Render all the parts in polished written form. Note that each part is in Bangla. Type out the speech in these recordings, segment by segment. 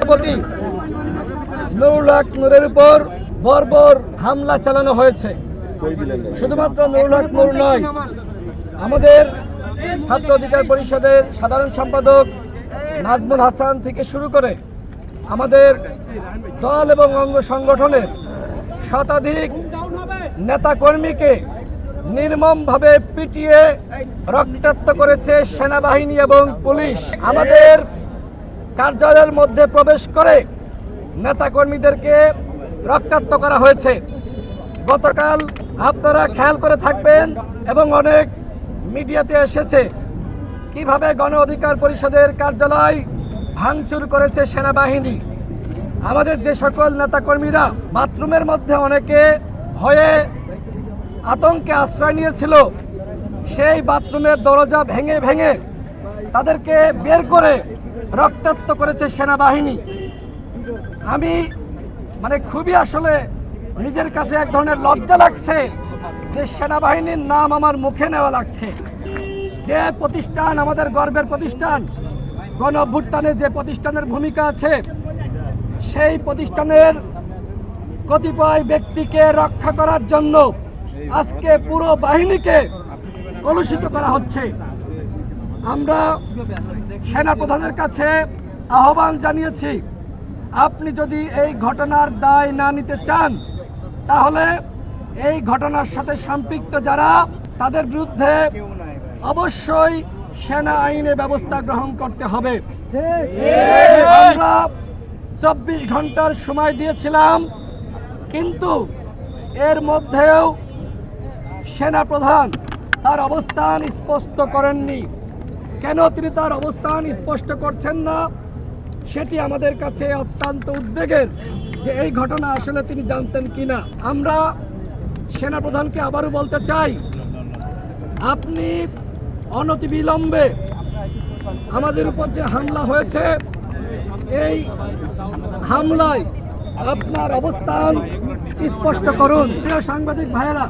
প্রতি নুরুল হক নূরের উপর বর্বর হামলা চালানো হয়েছে। শুধুমাত্র নুরুল হক নূর নয়, আমাদের ছাত্র অধিকার পরিষদের সাধারণ সম্পাদক নাজমুল হাসান থেকে শুরু করে আমাদের দল এবং অঙ্গ সংগঠনের শতাধিক নেতাকর্মীকে নির্মমভাবে পিটিয়ে রক্তাক্ত করেছে সেনাবাহিনী এবং পুলিশ। আমাদের কার্যালয়ের মধ্যে প্রবেশ করে নেতাকর্মীদেরকে রক্তাক্ত করা হয়েছে। গতকাল আপনারা খেয়াল করে থাকবেন এবং অনেক মিডিয়াতে এসেছে কিভাবে গণ অধিকার পরিষদের কার্যালয় ভাঙচুর করেছে সেনাবাহিনী। আমাদের যে সকল নেতাকর্মীরা বাথরুমের মধ্যে অনেকে ভয়ে আতঙ্কে আশ্রয় নিয়েছিল, সেই বাথরুমের দরজা ভেঙে ভেঙে তাদেরকে বের করে রক্তাক্ত করেছে সেনাবাহিনী। আমি খুবই আসলে নিজের কাছে এক ধরনের লজ্জা লাগছে যে সেনাবাহিনীর নাম আমার মুখে নেওয়া লাগছে। যে প্রতিষ্ঠান আমাদের গর্বের প্রতিষ্ঠান, গণ অভ্যুত্থানে যে প্রতিষ্ঠানের ভূমিকা আছে, সেই প্রতিষ্ঠানের কতিপয় ব্যক্তিকে রক্ষা করার জন্য আজকে পুরো বাহিনীকে কলুষিত করা হচ্ছে। আমরা সেনাপ্রধানের কাছে আহ্বান জানিয়েছি, আপনি যদি এই ঘটনার দায় না নিতে চান তাহলে এই ঘটনার সাথে সম্পৃক্ত যারা তাদের বিরুদ্ধে অবশ্যই সেনা আইনে ব্যবস্থা গ্রহণ করতে হবে। আমরা 24 ঘন্টার সময় দিয়েছিলাম, কিন্তু এর মধ্যেও সেনাপ্রধান তার অবস্থান স্পষ্ট করেননি। কেন তিনি তার অবস্থান স্পষ্ট করছেন না সেটি আমাদের কাছে অত্যন্ত উদ্বেগের, যে এই ঘটনা আসলে তিনি জানতেন কিনা। আমরা সেনাপ্রধানকে আবারও বলতে চাই, আপনি অনতিবিলম্বে আমাদের উপর যে হামলা হয়েছে, এই হামলায় আপনার অবস্থান স্পষ্ট করুন। প্রিয় সাংবাদিক ভাইয়েরা,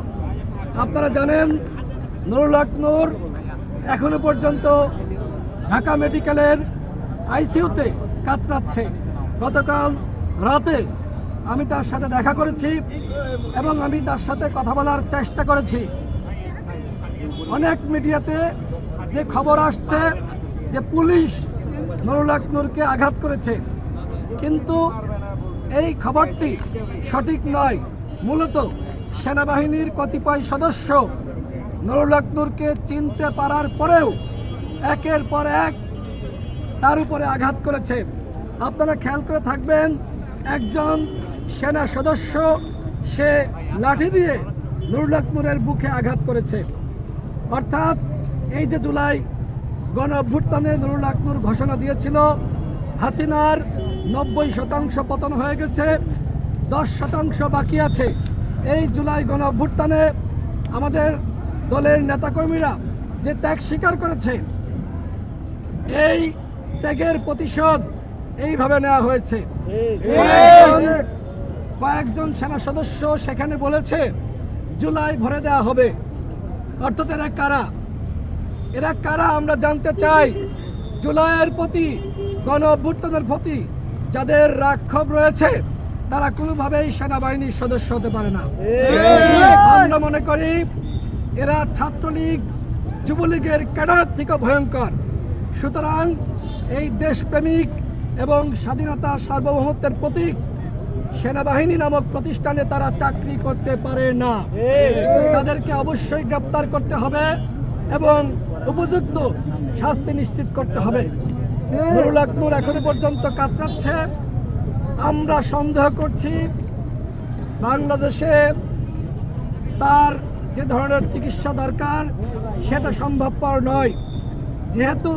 আপনারা জানেন নুরুল হক নূর এখনো পর্যন্ত ঢাকা মেডিকেলের আইসিইউতে কাতরাচ্ছে। গতকাল রাতে আমি তার সাথে দেখা করেছি এবং আমি তার সাথে কথা বলার চেষ্টা করেছি। অনেক মিডিয়াতে যে খবর আসছে যে পুলিশ নুরুল হক নূরকে আঘাত করেছে, কিন্তু এই খবরটি সঠিক নয়। মূলত সেনাবাহিনীর কতিপয় সদস্য নুরুল হক নূরকে চিনতে পারার পরেও একের পর এক তার উপরে আঘাত করেছে। আপনারা খেয়াল করে থাকবেন, একজন সেনা সদস্য সে লাঠি দিয়ে নুরুল হক নূরের বুকে আঘাত করেছে। অর্থাৎ এই যে জুলাই গণ অভ্যুত্থানে নুরুল হক নূর ঘোষণা দিয়েছিল হাসিনার 90% পতন হয়ে গেছে, 10% বাকি আছে। এই জুলাই গণ অভ্যুত্থানে আমাদের দলের নেতাকর্মীরা যে ত্যাগ স্বীকার করেছে, এই ত্যাগের প্রতিশোধ এইভাবে নেওয়া হয়েছে। কয়েকজন সেনা সদস্য সেখানে বলেছে জুলাই ভরে দেওয়া হবে। অর্থাৎ এরা কারা আমরা জানতে চাই। জুলাইয়ের প্রতি, গণ অভ্যুত্থানের প্রতি যাদের রাগ রয়েছে তারা কোনোভাবেই সেনাবাহিনীর সদস্য হতে পারে না। আমরা মনে করি এরা ছাত্রলীগ, যুবলীগের ক্যাডারের থেকে ভয়ঙ্কর। সুতরাং এই দেশপ্রেমিক এবং স্বাধীনতা সার্বভৌমত্বের প্রতীক সেনাবাহিনী নামক প্রতিষ্ঠানে তারা চাকরি করতে পারে না। তাদেরকে অবশ্যই গ্রেপ্তার করতে হবে এবং উপযুক্ত শাস্তি নিশ্চিত করতে হবে। নুরুল হক নূর এখনো পর্যন্ত কাতরাচ্ছে। আমরা সন্দেহ করছি বাংলাদেশে তার যে ধরনের চিকিৎসা দরকার সেটা সম্ভবপর নয়, যেহেতু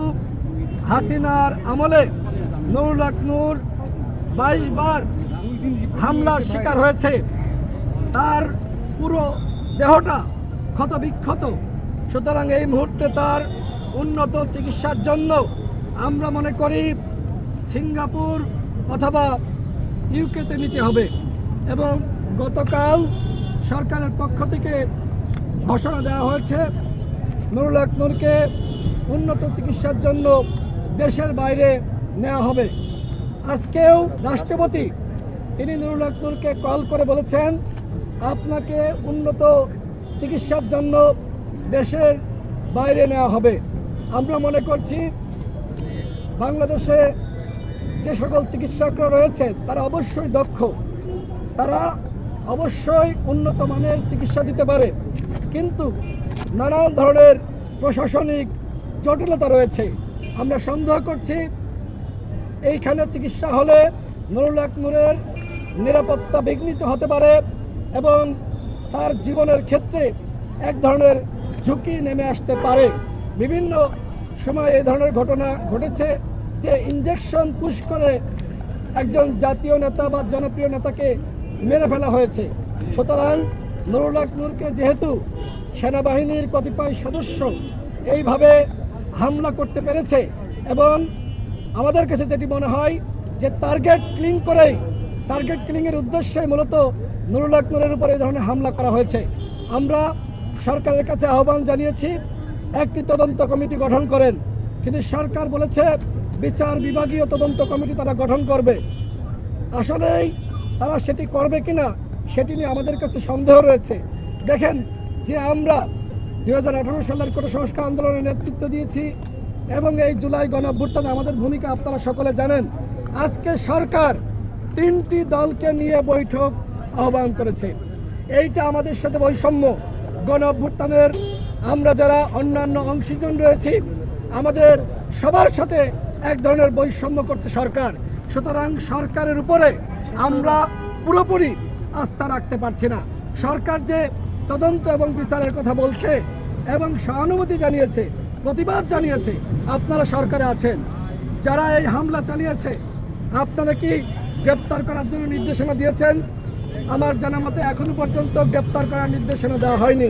হাসিনার আমলে নুরুল হক নূর 22 বার হামলার শিকার হয়েছে। তার পুরো দেহটা ক্ষতবিক্ষত। সুতরাং এই মুহূর্তে তার উন্নত চিকিৎসার জন্য আমরা মনে করি সিঙ্গাপুর অথবা ইউকেতে নিতে হবে। এবং গতকাল সরকারের পক্ষ থেকে ঘোষণা দেওয়া হয়েছে নুরুল হক নূরকে উন্নত চিকিৎসার জন্য দেশের বাইরে নেওয়া হবে। আজকেও রাষ্ট্রপতি তিনি নুরুল হক নূরকে কল করে বলেছেন আপনাকে উন্নত চিকিৎসার জন্য দেশের বাইরে নেওয়া হবে। আমরা মনে করছি বাংলাদেশে যে সকল চিকিৎসকরা রয়েছে তারা অবশ্যই দক্ষ, তারা অবশ্যই উন্নত মানের চিকিৎসা দিতে পারে, কিন্তু নানান ধরনের প্রশাসনিক জটিলতা রয়েছে। আমরা সন্দেহ করছি এইখানে চিকিৎসা হলে নুরুল হক নূরের নিরাপত্তা বিঘ্নিত হতে পারে এবং তার জীবনের ক্ষেত্রে এক ধরনের ঝুঁকি নেমে আসতে পারে। বিভিন্ন সময় এই ধরনের ঘটনা ঘটেছে যে ইনজেকশন পুশ করে একজন জাতীয় নেতা বা জনপ্রিয় নেতাকে মেরে ফেলা হয়েছে। সুতরাং নুরুল হক নূরকে যেহেতু সেনাবাহিনীর কতিপয় সদস্য এইভাবে হামলা করতে পেরেছে এবং আমাদের কাছে যেটি মনে হয় যে টার্গেট কিলিংয়ের উদ্দেশ্যে মূলত নুরুল হক নূরের উপর এই ধরনের হামলা করা হয়েছে। আমরা সরকারের কাছে আহ্বান জানিয়েছি একটি তদন্ত কমিটি গঠন করেন, কিন্তু সরকার বলেছে বিচার বিভাগীয় তদন্ত কমিটি তারা গঠন করবে। আসলেই তারা সেটি করবে কিনা সেটি নিয়ে আমাদের কাছে সন্দেহ রয়েছে। দেখেন যে আমরা 2018 সালের কোটা সংস্কার আন্দোলনের নেতৃত্ব দিয়েছি এবং এই জুলাই গণঅভ্যুত্থানে আমাদের ভূমিকা আপনারা সকলে জানেন। আজকে সরকার 3টি দলকে নিয়ে বৈঠক আহ্বান করেছে। এইটা আমাদের সাথে বৈষম্য। গণঅভ্যুত্থানের আমরা যারা অন্যান্য অংশীজন রয়েছি আমাদের সবার সাথে এক ধরনের বৈষম্য করছে সরকার। সুতরাং সরকারের উপরে আমরা পুরোপুরি আস্থা রাখতে পারছি না। সরকার যে তদন্ত এবং বিচারের কথা বলছে এবং সহানুভূতি জানিয়েছে, প্রতিবাদ জানিয়েছে, আপনারা সরকারে আছেন, যারা এই হামলা চালিয়েছে আপনারা কি গ্রেপ্তার করার জন্য নির্দেশনা দিয়েছেন? আমার জানা মতে এখনো পর্যন্ত গ্রেপ্তার করার নির্দেশনা দেওয়া হয়নি।